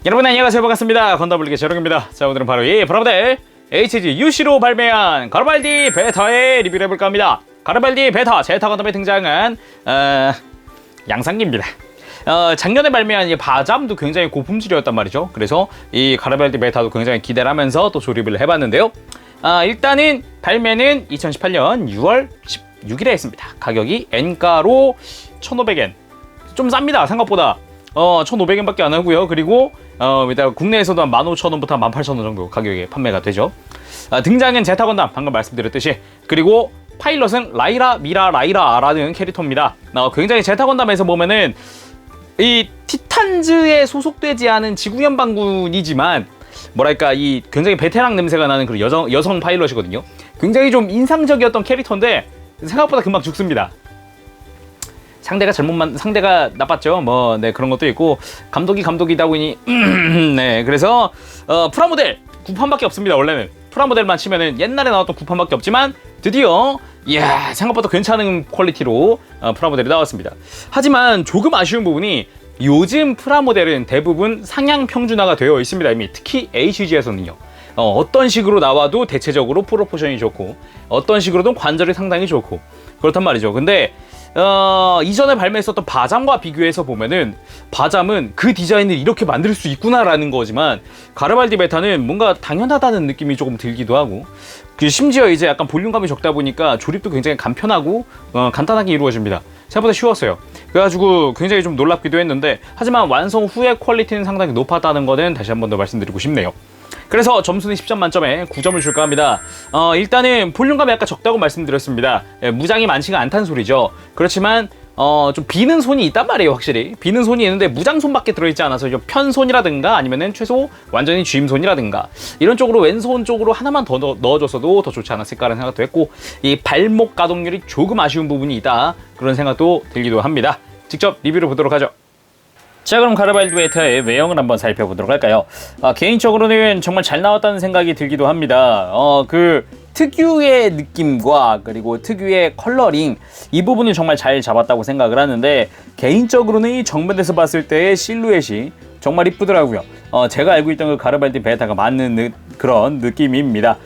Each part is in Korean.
여러분 안녕하세요. 반갑습니다. 건더블리의 재롱입니다. 자, 오늘은 바로 이 프라모델 HG UC로 발매한 가르발디 베타의 리뷰를 해볼까 합니다. 가르발디 베타 제타 건담에 등장한 양상기입니다. 작년에 발매한 이 바잠도 굉장히 고품질이었단 말이죠. 그래서 이 가르발디 베타도 굉장히 기대를 하면서 또 조립을 해봤는데요. 일단은 발매는 2018년 6월 16일에 했습니다. 가격이 N가로 1,500엔. 좀 쌉니다, 생각보다. 1,500엔밖에 안 하고요. 그리고 일단 국내에서도 한 15,000원부터 18,000원 정도 가격에 판매가 되죠. 등장은 제타 건담, 방금 말씀드렸듯이. 그리고 파일럿은 라이라, 미라, 라이라라는 캐릭터입니다. 굉장히 제타 건담에서 보면은 이 티탄즈에 소속되지 않은 지구현 반군이지만 뭐랄까 이 굉장히 베테랑 냄새가 나는 그런 여성 파일럿이거든요. 굉장히 좀 인상적이었던 캐릭터인데 생각보다 금방 죽습니다. 상대가 나빴죠. 네, 그런 것도 있고 감독이다 보니 네, 그래서 프라모델 9판밖에 없습니다. 원래는 프라모델만 치면은 옛날에 나왔던 9판밖에 없지만 드디어 생각보다 괜찮은 퀄리티로 프라모델이 나왔습니다. 하지만 조금 아쉬운 부분이 요즘 프라모델은 대부분 상향 평준화가 되어 있습니다. 이미 특히 HG에서는요. 어떤 식으로 나와도 대체적으로 프로포션이 좋고 어떤 식으로든 관절이 상당히 좋고 그렇단 말이죠. 근데 이전에 발매했었던 바잠과 비교해서 보면은 바잠은 그 디자인을 이렇게 만들 수 있구나라는 거지만 가르발디 베타는 뭔가 당연하다는 느낌이 조금 들기도 하고 심지어 이제 약간 볼륨감이 적다 보니까 조립도 굉장히 간편하고 간단하게 이루어집니다. 생각보다 쉬웠어요. 그래가지고 굉장히 좀 놀랍기도 했는데 하지만 완성 후의 퀄리티는 상당히 높았다는 거는 다시 한 번 더 말씀드리고 싶네요. 그래서 점수는 10점 만점에 9점을 줄까 합니다. 일단은 볼륨감이 약간 적다고 말씀드렸습니다. 무장이 많지가 않다는 소리죠. 그렇지만 좀 비는 손이 있단 말이에요. 확실히 비는 손이 있는데 무장손밖에 들어있지 않아서 좀 편손이라든가 아니면은 최소 완전히 쥐임손이라든가 이런 쪽으로 왼손 쪽으로 하나만 더 넣어줬어도 더 좋지 않았을까라는 생각도 했고 이 발목 가동률이 조금 아쉬운 부분이 있다 그런 생각도 들기도 합니다. 직접 리뷰를 보도록 하죠. 자, 그럼 가르발디 베타의 외형을 한번 살펴보도록 할까요? 개인적으로는 정말 잘 나왔다는 생각이 들기도 합니다. 그 특유의 느낌과 그리고 특유의 컬러링 이 부분을 정말 잘 잡았다고 생각을 하는데 개인적으로는 이 정면에서 봤을 때의 실루엣이 정말 이쁘더라고요. 제가 알고 있던 그 가르발디 베타가 맞는 그런 느낌입니다.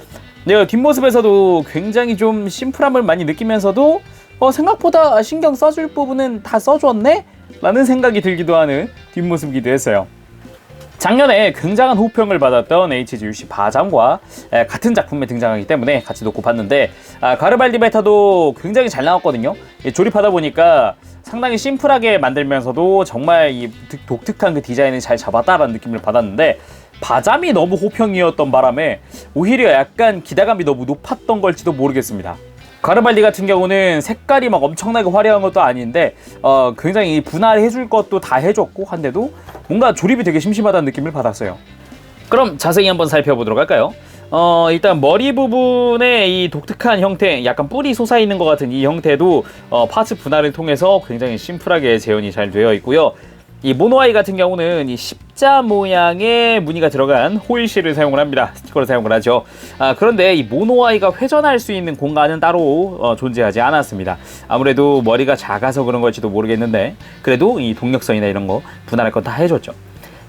네, 뒷모습에서도 굉장히 좀 심플함을 많이 느끼면서도 생각보다 신경 써줄 부분은 다 써줬네? 라는 생각이 들기도 하는 뒷모습이기도 했어요. 작년에 굉장한 호평을 받았던 HGUC 바잠과 같은 작품에 등장하기 때문에 같이 놓고 봤는데 가르발디 베타도 굉장히 잘 나왔거든요. 조립하다 보니까 상당히 심플하게 만들면서도 정말 이 독특한 그 디자인을 잘 잡았다라는 느낌을 받았는데 바잠이 너무 호평이었던 바람에 오히려 약간 기대감이 너무 높았던 걸지도 모르겠습니다. 가르발디 같은 경우는 색깔이 막 엄청나게 화려한 것도 아닌데 굉장히 분할해줄 것도 다 해줬고 한데도 뭔가 조립이 되게 심심하다는 느낌을 받았어요. 그럼 자세히 한번 살펴보도록 할까요? 일단 머리 부분에 이 독특한 형태, 약간 뿔이 솟아있는 것 같은 이 형태도 파츠 분할을 통해서 굉장히 심플하게 재현이 잘 되어 있고요. 이 모노아이 같은 경우는 이 십자 모양의 무늬가 들어간 호일실을 사용을 합니다. 스티커를 사용을 하죠. 그런데 이 모노아이가 회전할 수 있는 공간은 따로 존재하지 않았습니다. 아무래도 머리가 작아서 그런 걸지도 모르겠는데 그래도 이 동력선이나 이런 거 분할할 건 다 해줬죠.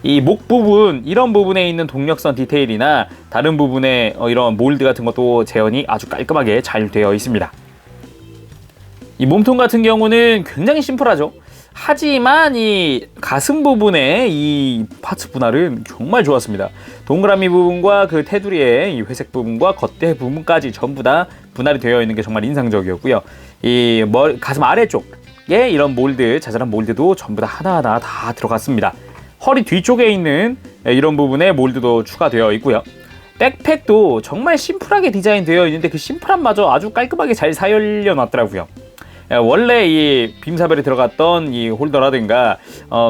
이 목 부분, 이런 부분에 있는 동력선 디테일이나 다른 부분에 이런 몰드 같은 것도 재현이 아주 깔끔하게 잘 되어 있습니다. 이 몸통 같은 경우는 굉장히 심플하죠. 하지만 이 가슴 부분의 이 파츠 분할은 정말 좋았습니다. 동그라미 부분과 그 테두리의 이 회색 부분과 겉대 부분까지 전부 다 분할이 되어 있는 게 정말 인상적이었고요. 이 가슴 아래쪽에 이런 몰드, 자잘한 몰드도 전부 다 하나하나 다 들어갔습니다. 허리 뒤쪽에 있는 이런 부분에 몰드도 추가되어 있고요. 백팩도 정말 심플하게 디자인되어 있는데 그 심플함마저 아주 깔끔하게 잘 살려놨더라고요. 원래 이 빔사벨이 들어갔던 이 홀더라든가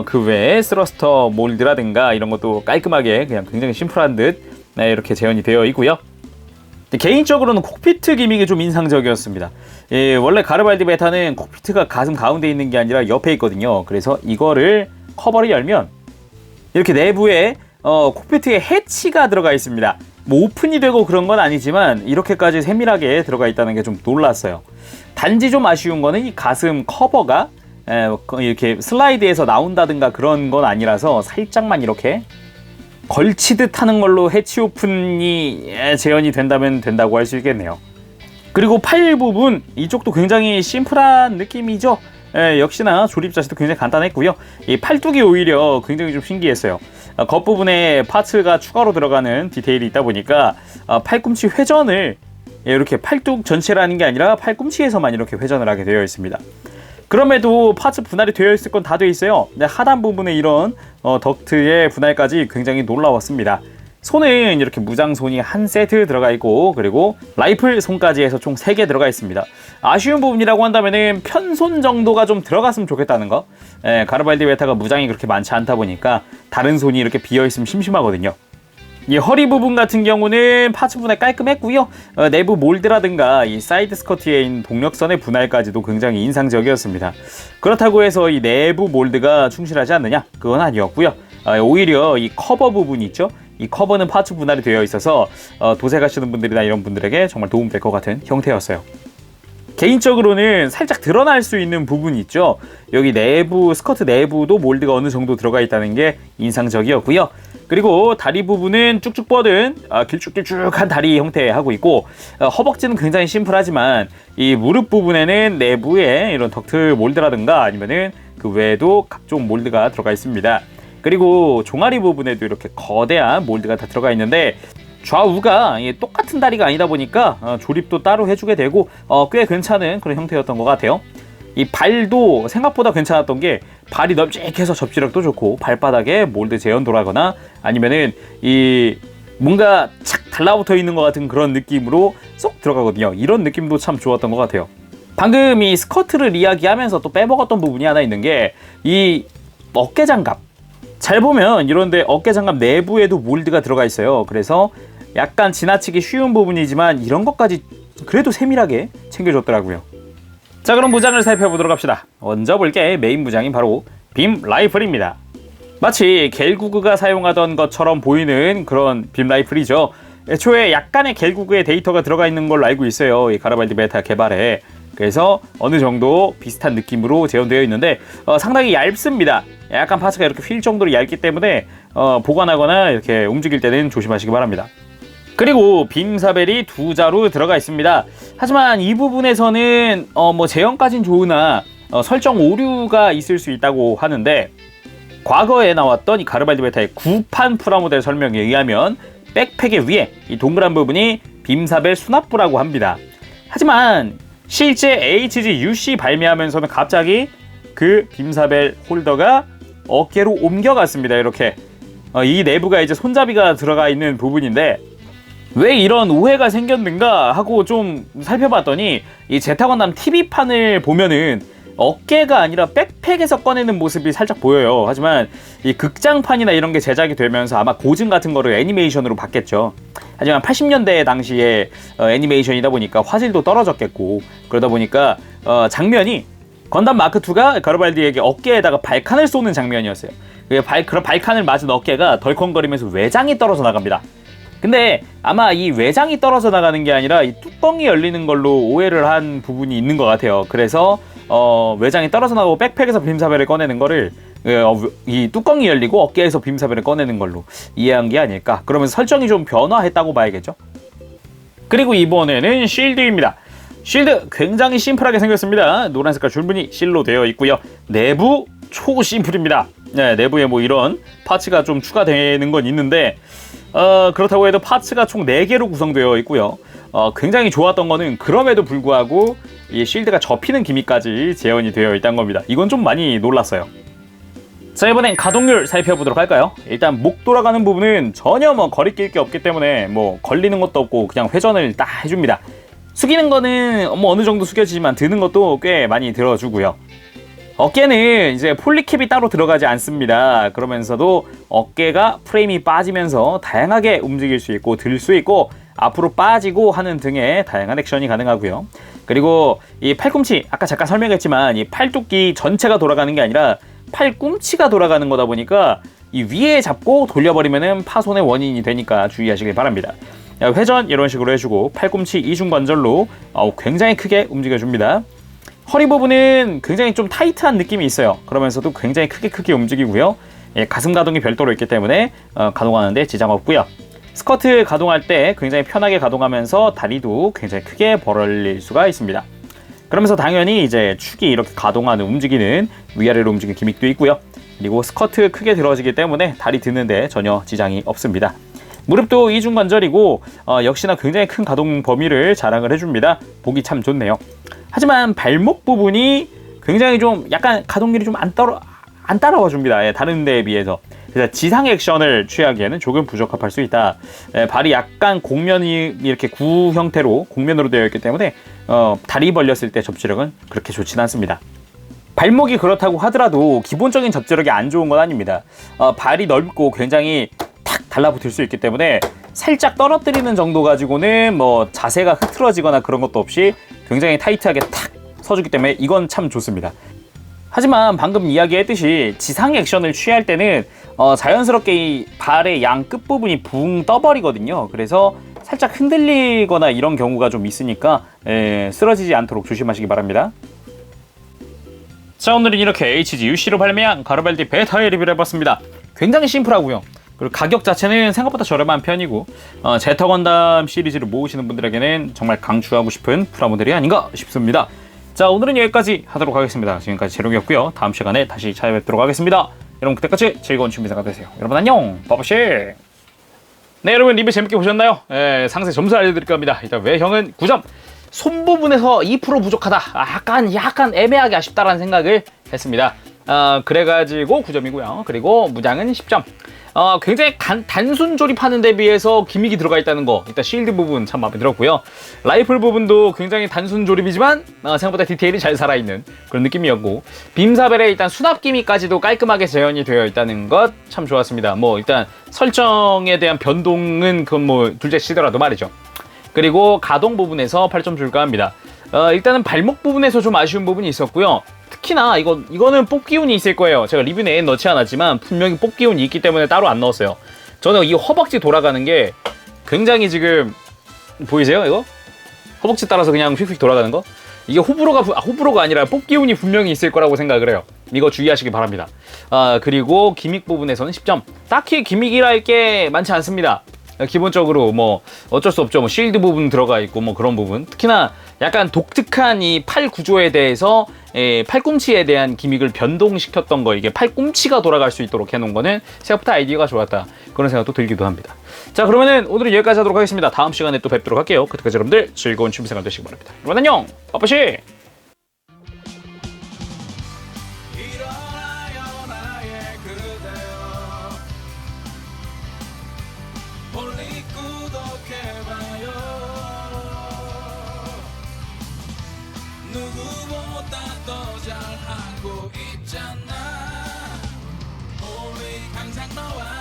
그 외에 스러스터 몰드라든가 이런 것도 깔끔하게 그냥 굉장히 심플한 듯 이렇게 재현이 되어 있고요. 개인적으로는 콕피트 기믹이 좀 인상적이었습니다. 원래 가르발디 베타는 콕피트가 가슴 가운데 있는 게 아니라 옆에 있거든요. 그래서 이거를 커버를 열면 이렇게 내부에 콕피트에 해치가 들어가 있습니다. 뭐 오픈이 되고 그런 건 아니지만 이렇게까지 세밀하게 들어가 있다는 게 좀 놀랐어요. 단지 좀 아쉬운 거는 이 가슴 커버가 이렇게 슬라이드에서 나온다든가 그런 건 아니라서 살짝만 이렇게 걸치듯 하는 걸로 해치 오픈이 재현이 된다면 된다고 할 수 있겠네요. 그리고 팔 부분 이쪽도 굉장히 심플한 느낌이죠. 역시나 조립 자체도 굉장히 간단했고요. 이 팔뚝이 오히려 굉장히 좀 신기했어요. 겉부분에 파츠가 추가로 들어가는 디테일이 있다 보니까 팔꿈치 회전을 이렇게 팔뚝 전체라는 게 아니라 팔꿈치에서만 이렇게 회전을 하게 되어 있습니다. 그럼에도 파츠 분할이 되어 있을 건 다 되어 있어요. 근데 하단 부분에 이런 덕트의 분할까지 굉장히 놀라웠습니다. 손은 이렇게 무장손이 한 세트 들어가 있고, 그리고 라이플 손까지 해서 총 3개 들어가 있습니다. 아쉬운 부분이라고 한다면은 편손 정도가 좀 들어갔으면 좋겠다는 거. 가르발디 베타가 무장이 그렇게 많지 않다 보니까 다른 손이 이렇게 비어 있으면 심심하거든요. 이 허리 부분 같은 경우는 파츠 분할 깔끔했고요. 내부 몰드라든가 이 사이드 스커트에 있는 동력선의 분할까지도 굉장히 인상적이었습니다. 그렇다고 해서 이 내부 몰드가 충실하지 않느냐? 그건 아니었고요. 오히려 이 커버 부분이 있죠. 이 커버는 파츠 분할이 되어 있어서 도색하시는 분들이나 이런 분들에게 정말 도움될 것 같은 형태였어요. 개인적으로는 살짝 드러날 수 있는 부분이 있죠. 여기 내부, 스커트 내부도 몰드가 어느 정도 들어가 있다는 게 인상적이었고요. 그리고 다리 부분은 쭉쭉 뻗은 길쭉길쭉한 다리 형태 하고 있고, 허벅지는 굉장히 심플하지만 이 무릎 부분에는 내부에 이런 덕트 몰드라든가 아니면은 그 외에도 각종 몰드가 들어가 있습니다. 그리고 종아리 부분에도 이렇게 거대한 몰드가 다 들어가 있는데, 좌우가 똑같은 다리가 아니다 보니까 조립도 따로 해주게 되고 꽤 괜찮은 그런 형태였던 것 같아요. 이 발도 생각보다 괜찮았던 게 발이 널찍해서 접지력도 좋고, 발바닥에 몰드 재현 돌아가거나 아니면은 이 뭔가 착 달라붙어 있는 것 같은 그런 느낌으로 쏙 들어가거든요. 이런 느낌도 참 좋았던 것 같아요. 방금 이 스커트를 이야기하면서 또 빼먹었던 부분이 하나 있는 게 이 어깨 장갑. 잘 보면 이런데 어깨 장갑 내부에도 몰드가 들어가 있어요. 그래서 약간 지나치기 쉬운 부분이지만 이런 것까지 그래도 세밀하게 챙겨줬더라고요. 자, 그럼 무장을 살펴보도록 합시다. 먼저 볼 게 메인 무장인 바로 빔 라이플입니다. 마치 겔구그가 사용하던 것처럼 보이는 그런 빔 라이플이죠. 애초에 약간의 겔구그의 데이터가 들어가 있는 걸로 알고 있어요. 이 가르발디 베타 개발에. 그래서 어느 정도 비슷한 느낌으로 재현되어 있는데 상당히 얇습니다. 약간 파츠가 이렇게 휠 정도로 얇기 때문에 보관하거나 이렇게 움직일 때는 조심하시기 바랍니다. 그리고 빔사벨이 2자루 들어가 있습니다. 하지만 이 부분에서는 뭐 제형까진 좋으나 설정 오류가 있을 수 있다고 하는데, 과거에 나왔던 이 가르발디 베타의 구판 프라모델 설명에 의하면 백팩의 위에 이 동그란 부분이 빔사벨 수납부라고 합니다. 하지만 실제 HG-UC 발매하면서는 갑자기 그 빔사벨 홀더가 어깨로 옮겨갔습니다. 이렇게 이 내부가 이제 손잡이가 들어가 있는 부분인데, 왜 이런 오해가 생겼는가 하고 좀 살펴봤더니 이 제타건담 TV판을 보면은 어깨가 아니라 백팩에서 꺼내는 모습이 살짝 보여요. 하지만 이 극장판이나 이런 게 제작이 되면서 아마 고증 같은 거를 애니메이션으로 봤겠죠. 하지만 80년대 당시에 애니메이션이다 보니까 화질도 떨어졌겠고, 그러다 보니까 장면이 건담 마크2가 가르발디에게 어깨에다가 발칸을 쏘는 장면이었어요. 그런 발칸을 맞은 어깨가 덜컹거리면서 외장이 떨어져 나갑니다. 근데 아마 이 외장이 떨어져 나가는 게 아니라 이 뚜껑이 열리는 걸로 오해를 한 부분이 있는 것 같아요. 그래서 외장이 떨어져 나가고 백팩에서 빔사벨을 꺼내는 거를 이 뚜껑이 열리고 어깨에서 빔사벨을 꺼내는 걸로 이해한 게 아닐까. 그러면서 설정이 좀 변화했다고 봐야겠죠. 그리고 이번에는 쉴드입니다. 쉴드 굉장히 심플하게 생겼습니다. 노란 색깔 줄무늬 실로 되어 있고요. 내부 초심플입니다. 네, 내부에 뭐 이런 파츠가 좀 추가되는 건 있는데 그렇다고 해도 파츠가 총 4개로 구성되어 있고요. 굉장히 좋았던 거는 그럼에도 불구하고 이 쉴드가 접히는 기미까지 재현이 되어 있다는 겁니다. 이건 좀 많이 놀랐어요. 자, 이번엔 가동률 살펴보도록 할까요? 일단 목 돌아가는 부분은 전혀 뭐 거리낄 게 없기 때문에 뭐 걸리는 것도 없고 그냥 회전을 딱 해줍니다. 숙이는 거는 뭐 어느 정도 숙여지지만 드는 것도 꽤 많이 들어주고요. 어깨는 이제 폴리캡이 따로 들어가지 않습니다. 그러면서도 어깨가 프레임이 빠지면서 다양하게 움직일 수 있고 들 수 있고 앞으로 빠지고 하는 등의 다양한 액션이 가능하고요. 그리고 이 팔꿈치, 아까 잠깐 설명했지만 이 팔뚝기 전체가 돌아가는 게 아니라 팔꿈치가 돌아가는 거다 보니까 이 위에 잡고 돌려버리면은 파손의 원인이 되니까 주의하시길 바랍니다. 회전 이런 식으로 해주고 팔꿈치 이중관절로 굉장히 크게 움직여줍니다. 허리 부분은 굉장히 좀 타이트한 느낌이 있어요. 그러면서도 굉장히 크게 움직이고요. 가슴 가동이 별도로 있기 때문에 가동하는데 지장 없고요. 스커트 가동할 때 굉장히 편하게 가동하면서 다리도 굉장히 크게 벌어질 수가 있습니다. 그러면서 당연히 이제 축이 이렇게 가동하는 움직이는 위아래로 움직이는 기믹도 있고요. 그리고 스커트 크게 들어지기 때문에 다리 드는데 전혀 지장이 없습니다. 무릎도 이중관절이고 역시나 굉장히 큰 가동 범위를 자랑을 해줍니다. 보기 참 좋네요. 하지만 발목 부분이 굉장히 좀 약간 가동률이 좀 안 따라와 줍니다. 다른 데에 비해서. 그래서 지상 액션을 취하기에는 조금 부적합할 수 있다. 발이 약간 곡면이 이렇게 구 형태로 곡면으로 되어 있기 때문에 다리 벌렸을 때 접지력은 그렇게 좋지는 않습니다. 발목이 그렇다고 하더라도 기본적인 접지력이 안 좋은 건 아닙니다. 발이 넓고 굉장히 탁 달라붙을 수 있기 때문에 살짝 떨어뜨리는 정도 가지고는 뭐 자세가 흐트러지거나 그런 것도 없이 굉장히 타이트하게 탁 서주기 때문에 이건 참 좋습니다. 하지만 방금 이야기했듯이 지상 액션을 취할 때는 자연스럽게 이 발의 양 끝부분이 붕 떠버리거든요. 그래서 살짝 흔들리거나 이런 경우가 좀 있으니까 쓰러지지 않도록 조심하시기 바랍니다. 자, 오늘은 이렇게 HGUC로 발매한 가르발디 베타의 리뷰를 해봤습니다. 굉장히 심플하고요. 그리고 가격 자체는 생각보다 저렴한 편이고 제터 건담 시리즈를 모으시는 분들에게는 정말 강추하고 싶은 프라모델이 아닌가 싶습니다. 자, 오늘은 여기까지 하도록 하겠습니다. 지금까지 재롱이었고요. 다음 시간에 다시 찾아뵙도록 하겠습니다. 여러분 그때까지 즐거운 준비 생활 되세요. 여러분 안녕. 바바시. 네, 여러분 리뷰 재밌게 보셨나요? 상세 점수 알려드릴까 합니다. 일단 외형은 9점. 손 부분에서 2% 부족하다. 약간 애매하게 아쉽다라는 생각을 했습니다. 그래가지고 9점이고요. 그리고 무장은 10점. 굉장히 단순 조립하는 데 비해서 기믹이 들어가 있다는 거, 일단 실드 부분 참 마음에 들었고요. 라이플 부분도 굉장히 단순 조립이지만 생각보다 디테일이 잘 살아있는 그런 느낌이었고, 빔사벨의 일단 수납 기믹까지도 깔끔하게 재현이 되어 있다는 것 참 좋았습니다. 뭐 일단 설정에 대한 변동은 그건 뭐 둘째 치더라도 말이죠. 그리고 가동 부분에서 8점 줄까 합니다. 일단은 발목 부분에서 좀 아쉬운 부분이 있었고요. 특히나 이거는 뽑기운이 있을 거예요. 제가 리뷰 내에 넣지 않았지만 분명히 뽑기운이 있기 때문에 따로 안 넣었어요. 저는 이 허벅지 돌아가는 게 굉장히 지금 보이세요? 이거? 허벅지 따라서 그냥 휙휙 돌아가는 거? 이게 호불호가 아니라 뽑기운이 분명히 있을 거라고 생각을 해요. 이거 주의하시기 바랍니다. 그리고 기믹 부분에서는 10점. 딱히 기믹이랄 게 많지 않습니다. 기본적으로 뭐 어쩔 수 없죠. 뭐 쉴드 부분 들어가 있고 뭐 그런 부분. 특히나 약간 독특한 이 팔 구조에 대해서 팔꿈치에 대한 기믹을 변동시켰던 거, 이게 팔꿈치가 돌아갈 수 있도록 해놓은 거는 생각보다 아이디어가 좋았다, 그런 생각도 들기도 합니다. 자, 그러면은 오늘은 여기까지 하도록 하겠습니다. 다음 시간에 또 뵙도록 할게요. 그때까지 여러분들 즐거운 취미생활 되시기 바랍니다. 여러분 안녕. 빠빠시. 누구보다 더 잘하고 있잖아. 우리 항상 너와